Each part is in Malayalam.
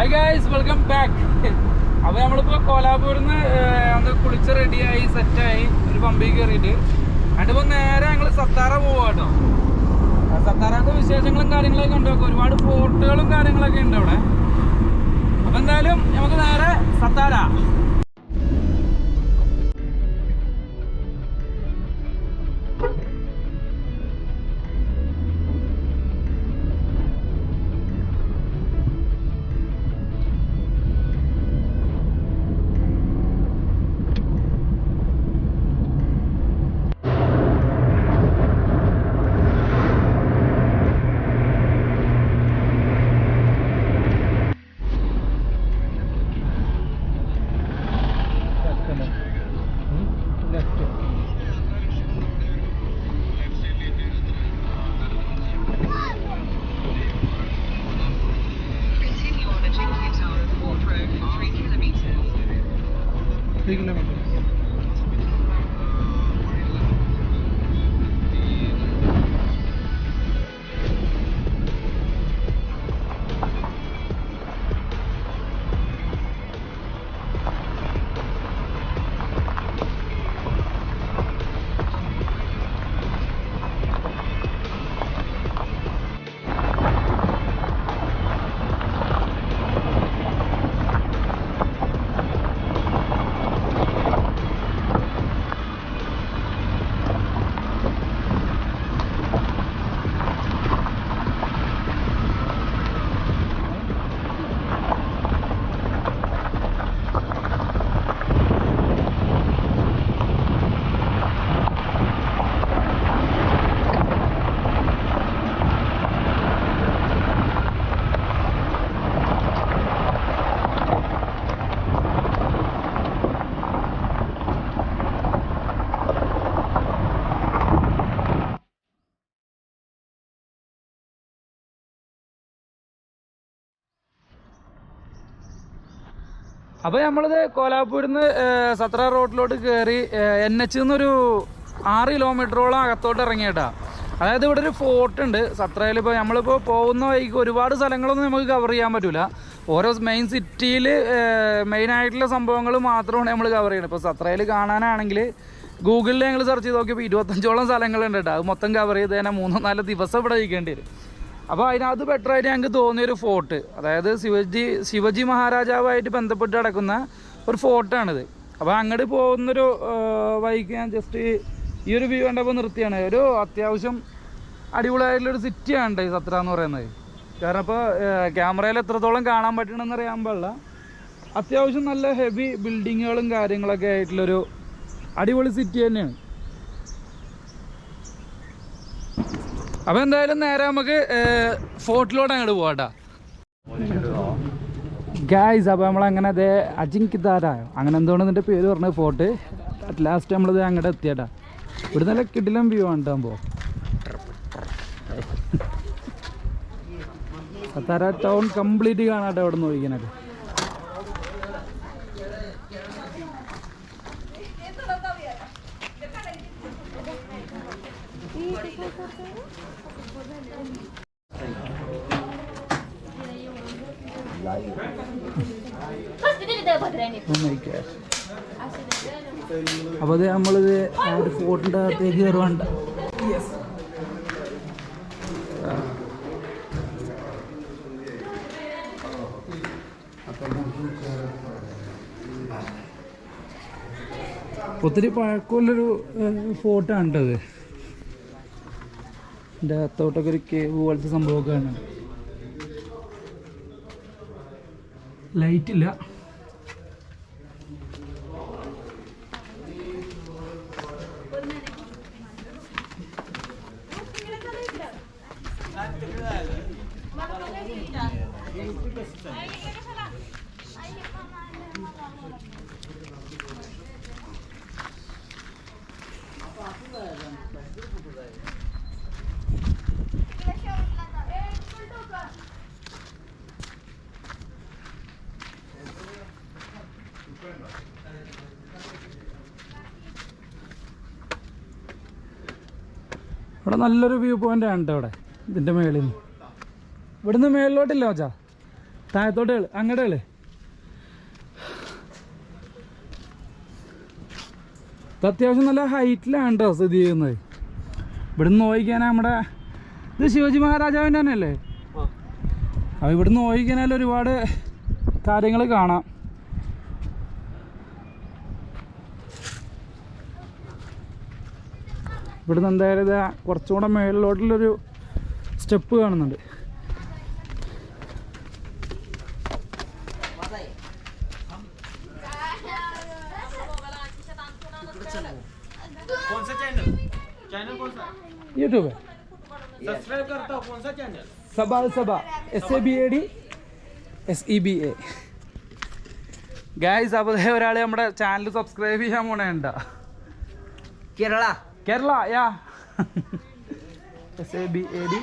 Hi guys, welcome back. അപ്പോൾ നമ്മളിപ്പോൾ കോലാപൂരിൽ നിന്ന് അന്ന് കുളിച്ച് റെഡിയായി സെറ്റായി ഒരു പമ്പിൽ കയറിയിട്ട് അതിപ്പോൾ നേരെ ഞങ്ങൾ സത്താറ പോവാ കേട്ടോ. സത്താറത്തെ വിശേഷങ്ങളും കാര്യങ്ങളൊക്കെ ഉണ്ട്. ഒരുപാട് ഫോർട്ടുകളും കാര്യങ്ങളൊക്കെ ഉണ്ട് അവിടെ. അപ്പോൾ എന്തായാലും നമുക്ക് നേരെ സത്താറ. അപ്പോൾ നമ്മളിത് കോലാപൂരിൽ നിന്ന് സത്ര റോഡിലോട്ട് കയറി NH എന്നൊരു 6 കിലോമീറ്ററോളം അകത്തോട്ട് ഇറങ്ങിയിട്ടാ. അതായത് ഇവിടെ ഒരു ഫോർട്ട് ഉണ്ട് സത്രയിൽ. ഇപ്പോൾ നമ്മളിപ്പോൾ പോകുന്ന വഴിക്ക് ഒരുപാട് സ്ഥലങ്ങളൊന്നും നമുക്ക് കവർ ചെയ്യാൻ പറ്റില്ല. ഓരോ മെയിൻ സിറ്റിയിൽ മെയിനായിട്ടുള്ള സംഭവങ്ങൾ മാത്രമാണ് നമ്മൾ കവർ ചെയ്യുന്നത്. ഇപ്പോൾ സത്രയിൽ കാണാനാണെങ്കിൽ ഗൂഗിളിൽ ഞങ്ങൾ സെർച്ച് ചെയ്ത് നോക്കിയപ്പോൾ 25ഓളം സ്ഥലങ്ങളുണ്ട് കേട്ടോ. അത് മൊത്തം കവർ ചെയ്ത് തന്നെ 3-4 ദിവസം ഇവിടെ ഇരിക്കേണ്ടി വരും. അപ്പോൾ അതിനകത്ത് ബെറ്ററായിട്ട് ഞങ്ങൾക്ക് തോന്നിയൊരു ഫോർട്ട്, അതായത് ശിവജി മഹാരാജാവായിട്ട് ബന്ധപ്പെട്ട് കിടക്കുന്ന ഒരു ഫോർട്ടാണിത്. അപ്പോൾ അങ്ങോട്ട് പോകുന്നൊരു വഴിക്ക് ഞാൻ ജസ്റ്റ് ഈ ഒരു വ്യൂ കണ്ടപ്പോൾ നിർത്തിയാണ്. ഒരു അത്യാവശ്യം അടിപൊളിയായിട്ടുള്ളൊരു സിറ്റിയാണ് ഈ സത്ര എന്ന് പറയുന്നത്. കാരണം ഇപ്പോൾ ക്യാമറയിൽ എത്രത്തോളം കാണാൻ പറ്റണമെന്ന് അറിയാൻ പാടില്ല. അത്യാവശ്യം നല്ല ഹെവി ബിൽഡിങ്ങുകളും കാര്യങ്ങളൊക്കെ ആയിട്ടുള്ളൊരു അടിപൊളി സിറ്റി തന്നെയാണ്. അപ്പോൾ എന്തായാലും നേരെ നമുക്ക് ഫോർട്ടിലോട്ട് അങ്ങോട്ട് പോകാട്ടോ ഗായ്സ്. അപ്പോൾ നമ്മളങ്ങനെ അതേ അജിങ്ക്ദാരായോ അങ്ങനെ എന്തുകൊണ്ട് ഇതിൻ്റെ പേര് പറഞ്ഞത് ഫോർട്ട്. അറ്റ് ലാസ്റ്റ് നമ്മളിത് അങ്ങോട്ട് എത്തിയാട്ടാ. ഇവിടെ നല്ല കിടിലം വ്യൂ ആണ് കേട്ടോ. സത്താറ ടൗൺ കംപ്ലീറ്റ് കാണാട്ടോ ഇവിടെ നിന്ന് ഒഴിക്കാനൊക്കെ. അപ്പോൾ അത് നമ്മളിത് ഒരു ഫോർട്ടിൻ്റെ അകത്തേക്ക് കയറുവാണ്ട. ഒത്തിരി പഴക്കമുള്ളൊരു ഫോർട്ടാണ് കേട്ടത്. എൻ്റെ അകത്തോട്ടൊക്കെ ഒരു കേവ് പോലത്തെ സംഭവമൊക്കെയാണ്. ലൈറ്റില്ല. ഇവിടെ നല്ലൊരു വ്യൂ പോയിന്റ് ആണ് കേട്ടോ. ഇവിടെ ഇതിൻ്റെ മേളിൽ നിന്ന് ഇവിടുന്ന് മേളിലോട്ടില്ല മച്ചാ. താഴത്തോട്ട് അങ്ങോട്ട് അത്യാവശ്യം നല്ല ഹൈറ്റിലാണ് കേട്ടോ സ്ഥിതി ചെയ്യുന്നത്. ഇവിടുന്ന് നോക്കിക്കാൻ നമ്മുടെ ഇത് ശിവജി മഹാരാജാവിൻ്റെ തന്നെയല്ലേ? അപ്പോൾ ഇവിടുന്ന് നോക്കിക്കഴിഞ്ഞാൽ ഒരുപാട് കാര്യങ്ങൾ കാണാം. ഇവിടുന്ന് എന്തായാലും ഇത് കുറച്ചും കൂടെ മേളിലോട്ടുള്ളൊരു സ്റ്റെപ്പ് കാണുന്നുണ്ട്. यूट्यूब है सब्सक्राइब करता हूँ. कौन सा चैनल? सबा SABAD SEBA. ഗായ്സ് അപ്പോൾ ഒരാൾ നമ്മുടെ ചാനൽ സബ്സ്ക്രൈബ് ചെയ്യാൻ പോണേണ്ട. കേരള യാ SABAD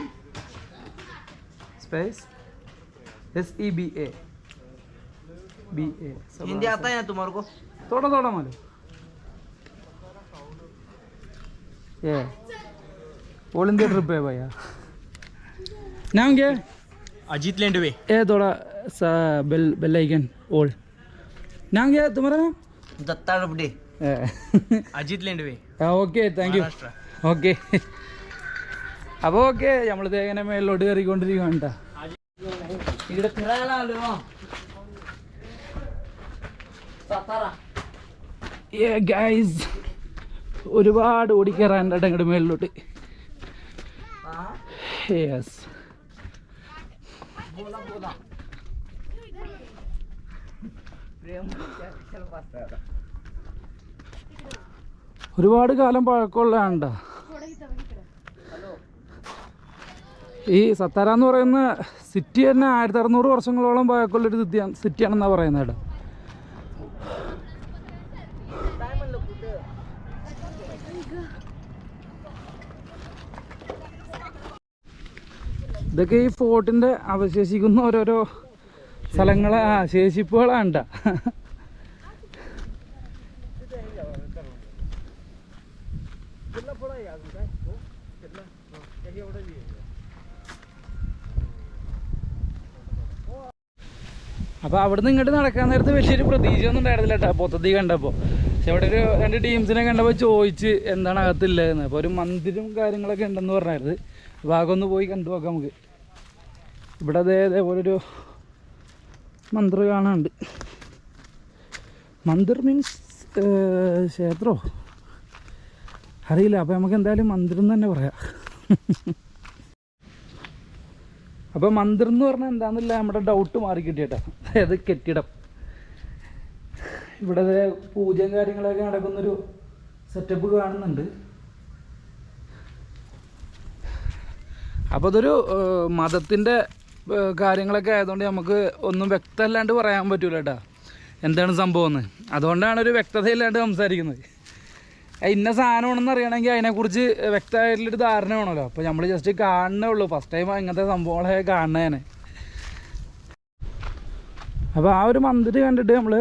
space SEBA BA. Hindi आता है ना तुम्हारे को? थोड़ा थोड़ा मालूम. ये ऑल इंडिया ट्रिप है भैया. नाम क्या? अजीत लैंडवे. ये थोड़ा सा बेल आइकन ऑल. नाम क्या है तुम्हारा? नाम? दत्ता रबडे. अजीत लैंडवे. Okay thank you. ഓക്കെ അപ്പോൾ ഓക്കെ നമ്മളിത് എങ്ങനെ മേളിലോട്ട് കയറിക്കൊണ്ടിരിക്കുകയാണ് കേട്ടോ. ഗൈസ് ഒരുപാട് ഓടിക്കയറാൻ അങ്ങോട്ട് മേളിലോട്ട്. യെസ് ഒരുപാട് കാലം പഴക്കമുള്ളതാണ്ട ഈ സത്താര എന്ന് പറയുന്ന സിറ്റി തന്നെ. 1600 വർഷങ്ങളോളം പഴക്കമുള്ളൊരു സിറ്റിയാണെന്നാണ് പറയുന്നത് കേട്ടോ. ഇതൊക്കെ ഈ ഫോർട്ടിൻ്റെ അവശേഷിക്കുന്ന ഓരോരോ സ്ഥലങ്ങളെ ശേഷിപ്പുകളാണ്ട. അപ്പോൾ അവിടുന്ന് ഇങ്ങോട്ട് നടക്കാൻ നേരത്ത് വലിയൊരു പ്രതീക്ഷയൊന്നും ഉണ്ടായിരുന്നില്ല കേട്ടോ പൊത്തത്തി കണ്ടപ്പോൾ. പക്ഷെ അവിടെ ഒരു 2 ടീംസിനെ കണ്ടപ്പോൾ ചോദിച്ച് എന്താണ് അകത്തില്ലതെന്ന്. അപ്പോൾ ഒരു മന്ദിരം കാര്യങ്ങളൊക്കെ ഉണ്ടെന്ന് പറഞ്ഞായിരുന്നു. അപ്പോൾ ആകെ പോയി കണ്ടു നോക്കാം നമുക്ക്. ഇവിടെ അതേപോലൊരു മന്ദിർ കാണാനുണ്ട്. മന്ദിർ മീൻസ് ക്ഷേത്രമോ അറിയില്ല. അപ്പോൾ നമുക്ക് എന്തായാലും മന്ദിരം എന്ന് തന്നെ പറയാം. അപ്പോൾ മന്ദിർ എന്ന് പറഞ്ഞാൽ എന്താണെന്നില്ല നമ്മുടെ ഡൗട്ട് മാറി കിട്ടിയേട്ടാ. അതായത് കെട്ടിടം. ഇവിടെ പൂജയും കാര്യങ്ങളൊക്കെ നടക്കുന്നൊരു സെറ്റപ്പ് കാണുന്നുണ്ട്. അപ്പോൾ അതൊരു മതത്തിൻ്റെ കാര്യങ്ങളൊക്കെ ആയതുകൊണ്ട് നമുക്ക് ഒന്നും വ്യക്തമല്ലാണ്ട് പറയാൻ പറ്റൂല കേട്ടോ എന്താണ് സംഭവം എന്ന്. അതുകൊണ്ടാണ് ഒരു വ്യക്തതയില്ലാണ്ട് സംസാരിക്കുന്നത്. ഇന്ന സാധനമാണെന്ന് അറിയണമെങ്കിൽ അതിനെക്കുറിച്ച് വ്യക്തമായിട്ടുള്ളൊരു ധാരണ വേണമല്ലോ. അപ്പോൾ നമ്മൾ ജസ്റ്റ് കാണണേ ഉള്ളൂ. ഫസ്റ്റ് ടൈം ഇങ്ങനത്തെ സംഭവങ്ങളൊക്കെ കാണണേനെ. അപ്പോൾ ആ ഒരു മന്ദിരം കണ്ടിട്ട് നമ്മൾ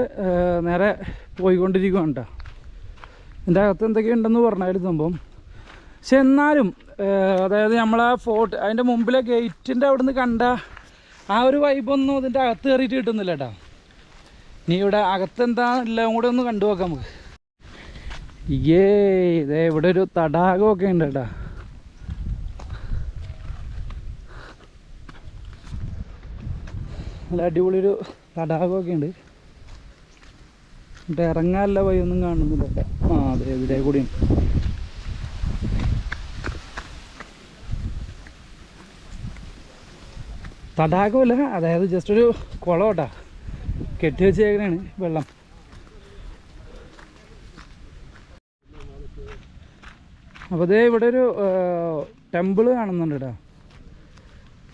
നേരെ പോയിക്കൊണ്ടിരിക്കുകയാണ് കേട്ടോ. ഇതിൻ്റെ അകത്ത് എന്തൊക്കെയുണ്ടെന്ന് പറഞ്ഞാലും സംഭവം. പക്ഷെ എന്നാലും അതായത് നമ്മളാ ഫോർട്ട് അതിൻ്റെ മുമ്പിലെ ഗേറ്റിൻ്റെ അവിടെ നിന്ന് കണ്ട ആ ഒരു വൈബൊന്നും ഇതിൻ്റെ അകത്ത് കയറിയിട്ട് കിട്ടുന്നില്ല കേട്ടോ. ഇനി ഇവിടെ അകത്തെന്താ എല്ലാം കൂടെ ഒന്ന് കണ്ടു നോക്കാം നമുക്ക്. ഇതേ ഇവിടെ ഒരു തടാകമൊക്കെ ഉണ്ട് കേട്ടോ. നല്ല അടിപൊളിയൊരു തടാകമൊക്കെ ഉണ്ട്. എന്നിട്ട് ഇറങ്ങാനുള്ള വഴിയൊന്നും കാണുന്നില്ല കേട്ടോ. അതെ ഇവിടെ കൂടിയും തടാകമല്ല, അതായത് ജസ്റ്റ് ഒരു കുളം കേട്ടോ. കെട്ടി വെച്ചേക്കണാണ് വെള്ളം. അപ്പോൾ അതേ ഇവിടെ ഒരു ടെമ്പിള് കാണുന്നുണ്ട് കേട്ടോ.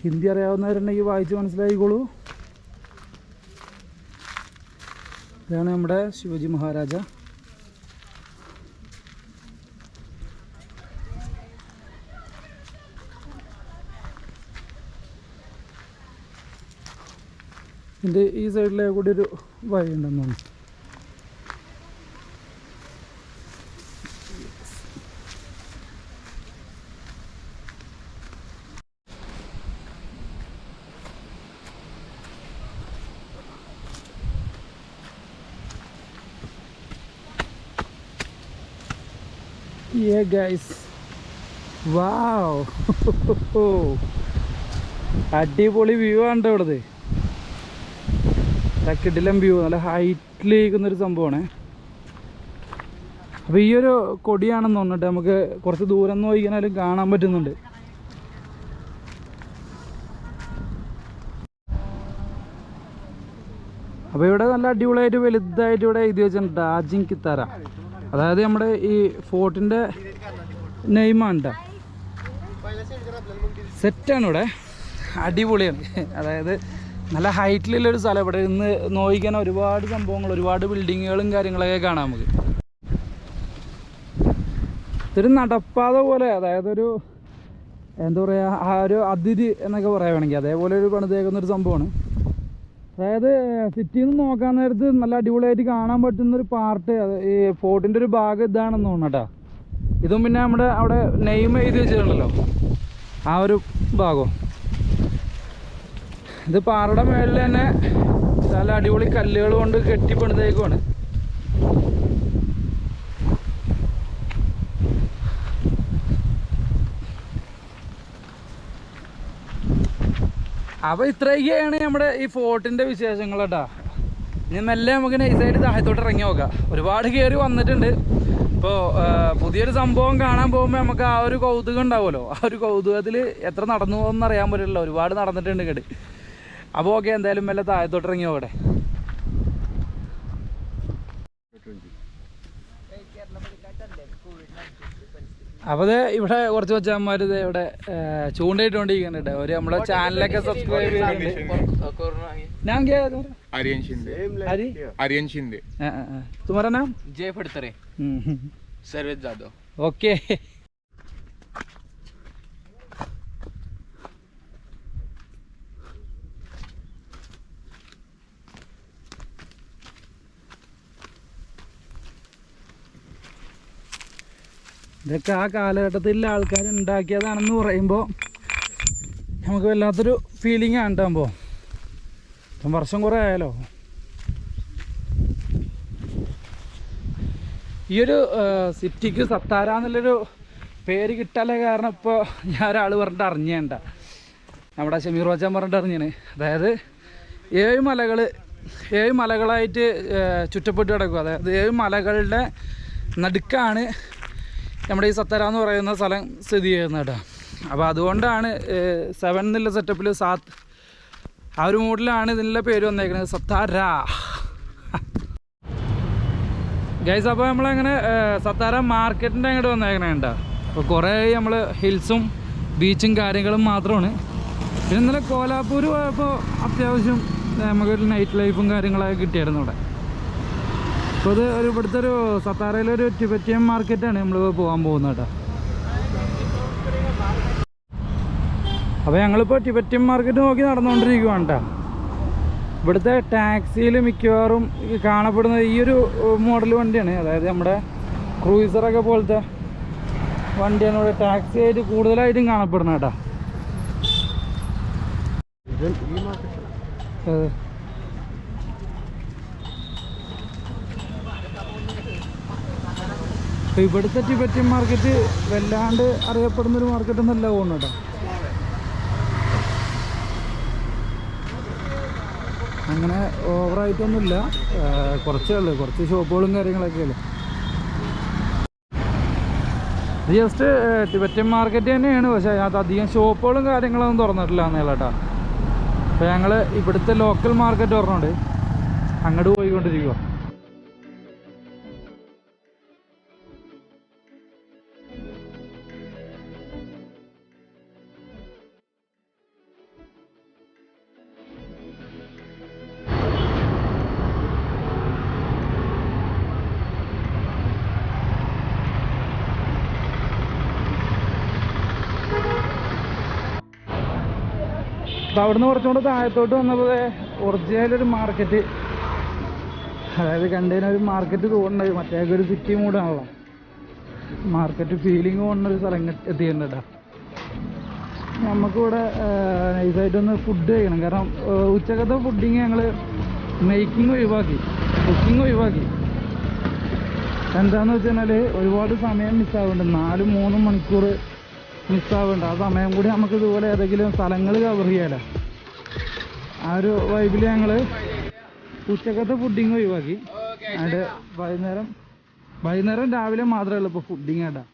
ഹിന്ദി അറിയാവുന്നവരുണ്ടെങ്കിൽ വായിച്ച് മനസ്സിലായിക്കോളൂ. ഇതാണ് നമ്മുടെ ശിവജി മഹാരാജ. ഇതിൻ്റെ ഈ സൈഡിലെ കൂടി ഒരു വഴി ഉണ്ടെന്ന് തോന്നുന്നു. Yeah guys, wow. അടിപൊളി വ്യൂ ആണ് ഇവിടുത്തെ. കിടിലം വ്യൂ, നല്ല ഹൈറ്റിലിരിക്കുന്നൊരു സംഭവമാണ്. അപ്പോൾ ഈ ഒരു കൊടിയാണെന്ന് തോന്നിട്ട് നമുക്ക് കുറച്ച് ദൂരം നോക്കിയാലും കാണാൻ പറ്റുന്നുണ്ട്. അപ്പോൾ ഇവിടെ നല്ല അടിപൊളിയായിട്ട് വലുതായിട്ട് ഇവിടെ എഴുതി വെച്ചിട്ടുണ്ട് ഡാർജിലിംഗ് കിത്താര. അതായത് നമ്മുടെ ഈ ഫോർട്ടിൻ്റെ നെയിമാണ് കേട്ടോ. സെറ്റാണ് ഇവിടെ, അടിപൊളിയാണ്. അതായത് നല്ല ഹൈറ്റിലുള്ളൊരു സ്ഥലം. ഇവിടെ നിന്ന് നോക്കിക്കാൻ ഒരുപാട് സംഭവങ്ങൾ, ഒരുപാട് ബിൽഡിങ്ങുകളും കാര്യങ്ങളൊക്കെ കാണാം നമുക്ക്. ഇതൊരു നടപ്പാത പോലെ, അതായത് ഒരു എന്താ പറയുക, ആ ഒരു അതിര് എന്നൊക്കെ പറയുകയാണെങ്കിൽ അതേപോലെ ഒരു പണിതേക്കുന്നൊരു സംഭവമാണ്. അതായത് സിറ്റിയിൽ നിന്ന് നോക്കാൻ നേരത്ത് നല്ല അടിപൊളിയായിട്ട് കാണാൻ പറ്റുന്നൊരു പാർട്ട് ഈ ഫോർട്ടിൻ്റെ ഒരു ഭാഗം ഇതാണെന്ന് തോന്നുന്നു കേട്ടോ. ഇതും പിന്നെ നമ്മുടെ അവിടെ നെയിം എഴുതി വെച്ചിട്ടുണ്ടല്ലോ, ആ ഒരു ഭാഗം. ഇത് പാറയുടെ മേളിൽ തന്നെ നല്ല അടിപൊളി കല്ലുകൾ കൊണ്ട് കെട്ടിപ്പണിതേക്കുവാണ്. അപ്പോൾ ഇത്രയൊക്കെയാണ് നമ്മുടെ ഈ ഫോർട്ടിൻ്റെ വിശേഷങ്ങൾ കേട്ടോ. ഇനി മെല്ലെ നമുക്ക് നൈസായിട്ട് താഴത്തോട്ട് ഇറങ്ങി നോക്കാം. ഒരുപാട് കയറി വന്നിട്ടുണ്ട്. ഇപ്പോൾ പുതിയൊരു സംഭവം കാണാൻ പോകുമ്പോൾ നമുക്ക് ആ ഒരു കൗതുകം ഉണ്ടാവുമല്ലോ. ആ ഒരു കൗതുകത്തിൽ എത്ര നടന്നു പോകുമെന്ന് അറിയാൻ പറ്റില്ല. ഒരുപാട് നടന്നിട്ടുണ്ട് കേട്ട്. അപ്പോൾ ഓക്കെ, എന്തായാലും മെല്ലെ താഴത്തോട്ട് ഇറങ്ങി പോകട്ടെ. അപ്പോൾ ഇവിടെ കുറച്ച് കൊച്ചന്മാർ ഇവിടെ ചൂണ്ടയിട്ടുകൊണ്ടിരിക്കുന്നുണ്ട്. അവർ നമ്മളെ ചാനലൊക്കെ സബ്സ്ക്രൈബ് ചെയ്തിട്ടുണ്ട്. ഞാൻ आर्यन शिंदे. आर्यन शिंदे. तुम्हारा नाम? जय फडतरे. सर्वेश जाधव. ओके. ഇതൊക്കെ ആ കാലഘട്ടത്തിൽ ആൾക്കാർ ഉണ്ടാക്കിയതാണെന്ന് പറയുമ്പോൾ നമുക്ക് വല്ലാത്തൊരു ഫീലിംഗ് ആണ് ഉണ്ടാകുമ്പോൾ. ഇപ്പം വർഷം കുറേ ആയാലോ. ഈ ഒരു സിറ്റിക്ക് സത്താര എന്നുള്ളൊരു പേര് കിട്ടാനുള്ള കാരണം ഇപ്പോൾ ഞാൻ ഒരാൾ പറഞ്ഞിട്ട് അറിഞ്ഞേണ്ട, നമ്മുടെ ഷമീർ വച്ചാൻ പറഞ്ഞിട്ട് അറിഞ്ഞാണ്. അതായത് 7 മലകളായിട്ട് ചുറ്റപ്പെട്ട് കിടക്കും. അതായത് 7 മലകളുടെ നടുക്കാണ് നമ്മുടെ ഈ സത്താര എന്ന് പറയുന്ന സ്ഥലം സ്ഥിതി ചെയ്യുന്നത് കേട്ടോ. അപ്പോൾ അതുകൊണ്ടാണ് 7 എന്നുള്ള സെറ്റപ്പിൽ ആ ഒരു മോഡലാണ് ഇതിനുള്ള പേര് വന്നേക്കുന്നത്, സത്താര ഗൈസ്. അപ്പോൾ നമ്മളങ്ങനെ സത്താര മാർക്കറ്റിൻ്റെ അങ്ങോട്ട് വന്നേക്കണേ കേട്ടോ. അപ്പോൾ കുറേ നമ്മൾ ഹിൽസും ബീച്ചും കാര്യങ്ങളും മാത്രമാണ്. പിന്നെ ഇന്നലെ കോലാപ്പൂർ പോയപ്പോൾ അത്യാവശ്യം നമുക്കൊരു നൈറ്റ് ലൈഫും കാര്യങ്ങളൊക്കെ കിട്ടിയായിരുന്നു ഇവിടെ. അപ്പോൾ ഇത് ഇവിടുത്തെ ഒരു സത്താരയിലൊരു ടിബറ്റിയൻ മാർക്കറ്റാണ് നമ്മൾ പോകാൻ പോകുന്നത് കേട്ടോ. അപ്പോൾ ഞങ്ങളിപ്പോൾ ടിബറ്റിയൻ മാർക്കറ്റ് നോക്കി നടന്നുകൊണ്ടിരിക്കുകയാണ് കേട്ടോ. ഇവിടുത്തെ ടാക്സിയിൽ മിക്കവാറും കാണപ്പെടുന്നത് ഈ ഒരു മോഡൽ വണ്ടിയാണ്. അതായത് നമ്മുടെ ക്രൂയിസറൊക്കെ പോലത്തെ വണ്ടിയാണ് ഇവിടെ ടാക്സി ആയിട്ട് കൂടുതലായിട്ടും കാണപ്പെടുന്നത് കേട്ടോ. അപ്പോൾ ഇവിടുത്തെ ടിബറ്റിയൻ മാർക്കറ്റ് വല്ലാണ്ട് അറിയപ്പെടുന്നൊരു മാർക്കറ്റൊന്നുമല്ല പോകുന്നു കേട്ടോ. അങ്ങനെ ഓവറായിട്ടൊന്നുമില്ല, കുറച്ചേ ഉള്ളൂ, കുറച്ച് ഷോപ്പുകളും കാര്യങ്ങളൊക്കെ ഉള്ളു. ഇത് ജസ്റ്റ് ടിബറ്റിയൻ മാർക്കറ്റ് തന്നെയാണ്, പക്ഷേ അത് അധികം ഷോപ്പുകളും കാര്യങ്ങളൊന്നും തുറന്നിട്ടില്ല എന്നല്ല കേട്ടോ. അപ്പോൾ ഞങ്ങൾ ഇവിടുത്തെ ലോക്കൽ മാർക്കറ്റ് പറഞ്ഞുകൊണ്ട് അങ്ങോട്ട് പോയിക്കൊണ്ടിരിക്കുക. അപ്പോൾ അവിടുന്ന് കുറച്ചുകൂടെ താഴത്തോട്ട് വന്നപ്പോൾ ഒറിജിനലൊരു മാർക്കറ്റ്, അതായത് കണ്ടതിനൊരു മാർക്കറ്റ് തോന്നുന്നത് മറ്റേക്ക് ഒരു സിറ്റി മൂടാണല്ലോ, മാർക്കറ്റ് ഫീലിംഗ് തോന്നുന്നൊരു സ്ഥലം എത്തിയിട്ടുണ്ട് കേട്ടോ. നമുക്കിവിടെ നൈസായിട്ടൊന്ന് ഫുഡ് കഴിക്കണം. കാരണം ഉച്ചക്കത്തെ ഫുഡിങ് ഞങ്ങൾ കുക്കിംഗ് ഒഴിവാക്കി. എന്താന്ന് വെച്ചാൽ ഒരുപാട് സമയം മിസ്സാവുന്നുണ്ട്, 4-3 മണിക്കൂർ മിസ്സാവുന്നുണ്ട്. ആ സമയം കൂടി നമുക്ക് ഇതുപോലെ ഏതെങ്കിലും സ്ഥലങ്ങൾ കവർ ചെയ്യാലോ. ആ ഒരു വൈബിൽ ഞങ്ങൾ ഉച്ചക്കത്തെ ഫുഡിങ് ഒഴിവാക്കി. അത് വൈകുന്നേരം രാവിലെ മാത്രമേ ഉള്ളൂ ഇപ്പോൾ ഫുഡിങ് കേട്ടാ.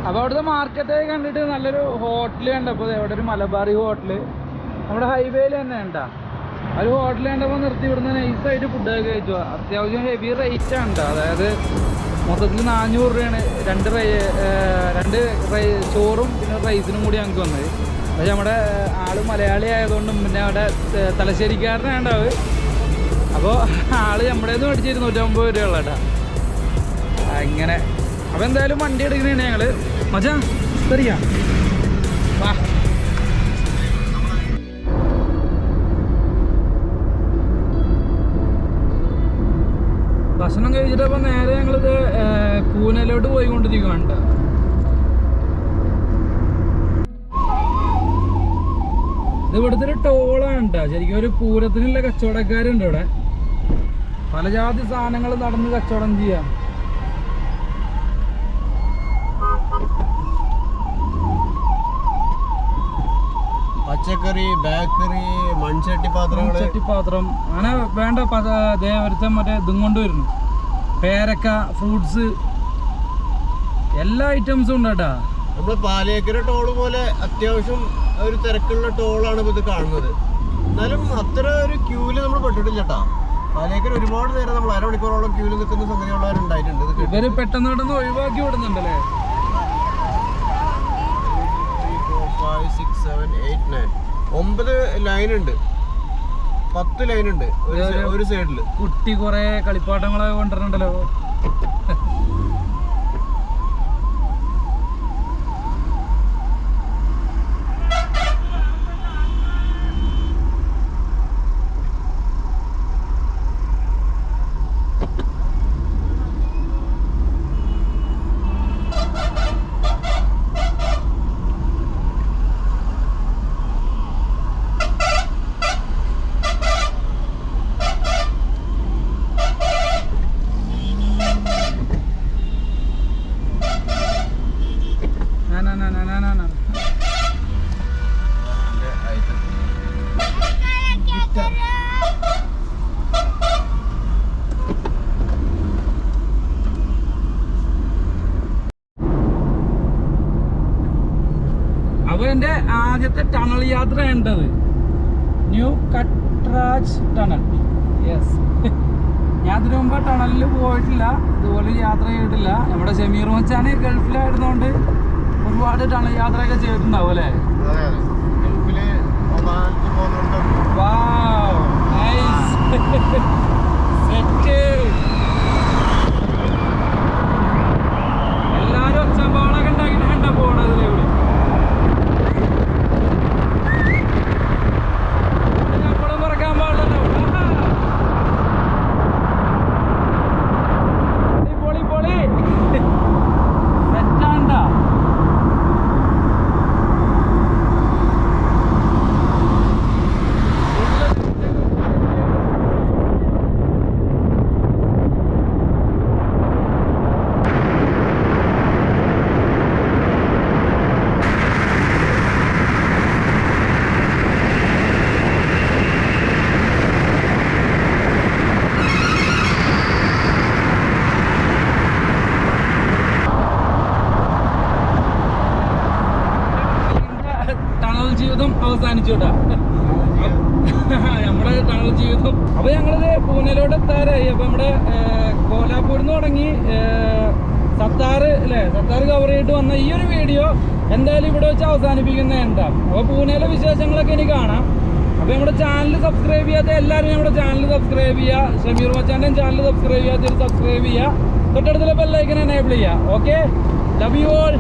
അപ്പോൾ അവിടുത്തെ മാർക്കറ്റ് കണ്ടിട്ട് നല്ലൊരു ഹോട്ടൽ കണ്ടപ്പോൾ അവിടെ ഒരു മലബാറി ഹോട്ടൽ നമ്മുടെ ഹൈവേയിൽ തന്നെ ഉണ്ടാ. ഒരു ഹോട്ടൽ കണ്ടപ്പോൾ നിർത്തി ഇവിടുന്ന് നൈസായിട്ട് ഫുഡൊക്കെ കഴിച്ചു. അത്യാവശ്യം ഹെവി റേറ്റ് ആണ്. അതായത് മൊത്തത്തിൽ 400 രൂപയാണ് രണ്ട് ചോറും പിന്നെ റൈസിനും കൂടി ഞങ്ങൾക്ക് വന്നത്. പക്ഷെ നമ്മുടെ ആള് മലയാളി ആയതുകൊണ്ടും പിന്നെ അവിടെ തലശ്ശേരിക്കാരനാണ്ടാവ്. അപ്പോൾ ആള് നമ്മുടെ നിന്ന് മേടിച്ച് 250 രൂപ ഉള്ളട്ടാ. അങ്ങനെ അപ്പോൾ എന്തായാലും വണ്ടി എടുക്കണേണ് ഞങ്ങൾ. മച്ചാ ശരിയാ വാ. ഭക്ഷണം കഴിച്ചിട്ടപ്പോൾ നേരെ ഞങ്ങളിത് പൂനെയിലോട്ട് പോയിക്കൊണ്ടിരിക്കുകയാണ്. ഇത് ഇവിടുത്തെ ഒരു ടോളാണ് കേട്ടോ. ശരിക്കും ഒരു പൂരത്തിനുള്ള കച്ചവടക്കാരുണ്ട് ഇവിടെ. പല ജാതി സാധനങ്ങൾ നടന്ന് കച്ചവടം ചെയ്യാം. പച്ചക്കറി, ബേക്കറി, മൺചട്ടിപ്പാത്രം അങ്ങനെ വേണ്ട ഒരുത്തൻ മറ്റേ ഇതും കൊണ്ടുവരുന്നു. പേരക്ക, ഫ്രൂട്ട്സ്, എല്ലാ ഐറ്റംസും ഉണ്ട് കേട്ടാ. നമ്മള് പാലേക്കര ടോള് പോലെ അത്യാവശ്യം ഒരു തിരക്കുള്ള ടോളാണ് ഇപ്പൊ ഇത് കാണുന്നത്. എന്നാലും അത്ര ഒരു ക്യൂല് നമ്മൾ പെട്ടിട്ടില്ല കേട്ടാ. പാലേക്കര ഒരുപാട് നേരം നമ്മൾ അരമണിക്കൂറോളം ക്യൂല് നിൽക്കുന്ന സംഗതികളുണ്ടായിട്ടുണ്ട്. ഇവര് പെട്ടെന്ന് പെട്ടെന്ന് ഒഴിവാക്കി വിടുന്നുണ്ടല്ലേ. 9 ലൈനുണ്ട്, 10 ലൈനുണ്ട് ഒരു സൈഡില്. കുട്ടി കൊറേ കളിപ്പാട്ടങ്ങളൊക്കെ കൊണ്ടുവരുന്നുണ്ടല്ലോ. അപ്പൊ എന്റെ ആദ്യത്തെ ടണൽ യാത്ര ഉണ്ടത് ന്യൂ കട്രാജ് ടണൽ. യെസ്, ഞാൻ ഇതിനു മുമ്പ് ടണലിൽ പോയിട്ടില്ല, ഇതുപോലെ യാത്ര ചെയ്തിട്ടില്ല. നമ്മുടെ ഷമീർ മച്ചാന് ഗൾഫിലായിരുന്നോണ്ട് ഒരുപാട് ടണൽ യാത്രയൊക്കെ ചെയ്തിട്ടുണ്ടാവും അല്ലേ? വാവ്, നൈസ്. സെറ്റ്. എല്ലാരും ഒച്ചമ്പാളൊക്കെ ഉണ്ടാക്കിയിട്ട് കണ്ട പോണതിലൂടെ. നമ്മളും പറക്കാൻ പാടില്ലല്ലോ. പൊളി പൊളി സെറ്റാണ്ട. ജീവിതം അവസാനിച്ചോട്ടാ നമ്മുടെ ടണൽ ജീവിതം. അപ്പൊ ഞങ്ങളിത് പൂനെയിലോട്ട് എത്താറായി. അപ്പൊ നമ്മുടെ കോലാപ്പൂരിൽ നിന്ന് തുടങ്ങി സത്താറ് അല്ലേ, സത്താറ് കവർ ചെയ്തിട്ട് വന്ന ഈ ഒരു വീഡിയോ എന്തായാലും ഇവിടെ വെച്ച് അവസാനിപ്പിക്കുന്നതുണ്ടാവും. അപ്പോൾ പൂനെയിലെ വിശേഷങ്ങളൊക്കെ ഇനി കാണാം. അപ്പോൾ നമ്മുടെ ചാനൽ സബ്സ്ക്രൈബ് ചെയ്യാത്ത എല്ലാവരും നമ്മുടെ ചാനൽ സബ്സ്ക്രൈബ് ചെയ്യുക. ഷമീർ മച്ചാൻ്റെയും ചാനൽ സബ്സ്ക്രൈബ് ചെയ്യാത്ത സബ്സ്ക്രൈബ് ചെയ്യുക. തൊട്ടടുത്തുള്ള ബെല്ലൈക്കൻ എനേബിൾ ചെയ്യുക. Okay, love you all.